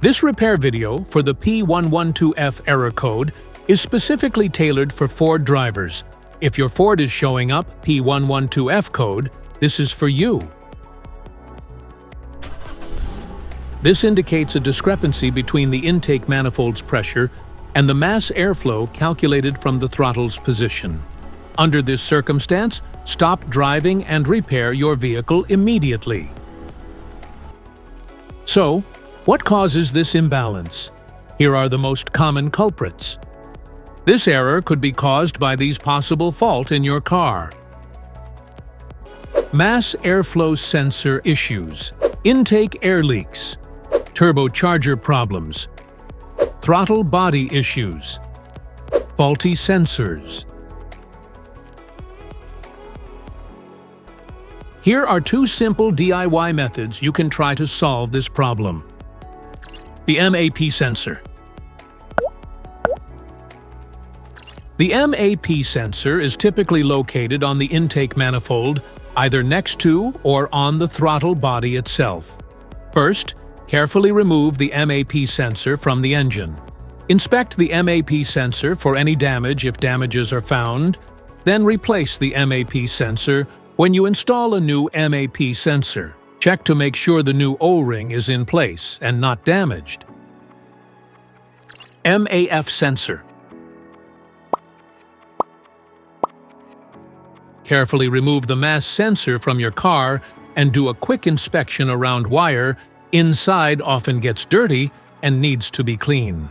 This repair video for the P112F error code is specifically tailored for Ford drivers. If your Ford is showing up P112F code, this is for you. This indicates a discrepancy between the intake manifold's pressure and the mass airflow calculated from the throttle's position. Under this circumstance, stop driving and repair your vehicle immediately. So, what causes this imbalance? Here are the most common culprits. This error could be caused by these possible faults in your car. Mass airflow sensor issues, intake air leaks, turbocharger problems, throttle body issues, faulty sensors. Here are two simple DIY methods you can try to solve this problem. The MAF sensor. The MAF sensor is typically located on the intake manifold, either next to or on the throttle body itself. First, carefully remove the MAF sensor from the engine. Inspect the MAF sensor for any damage if damages are found, then replace the MAF sensor when you install a new MAF sensor. Check to make sure the new O-ring is in place and not damaged. MAF sensor. Carefully remove the MAF sensor from your car and do a quick inspection around wire. Inside often gets dirty and needs to be clean.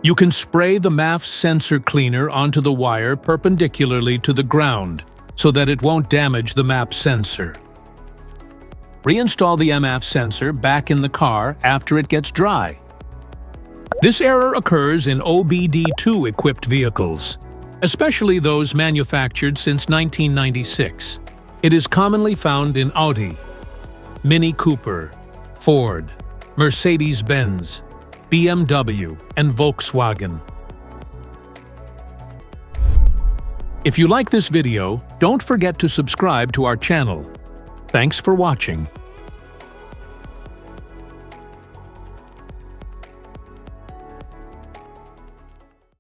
You can spray the MAF sensor cleaner onto the wire perpendicularly to the ground so that it won't damage the MAF sensor. Reinstall the MAF sensor back in the car after it gets dry. This error occurs in OBD2 equipped vehicles, especially those manufactured since 1996. It is commonly found in Audi, Mini Cooper, Ford, Mercedes-Benz, BMW, and Volkswagen. If you like this video, don't forget to subscribe to our channel. Thanks for watching.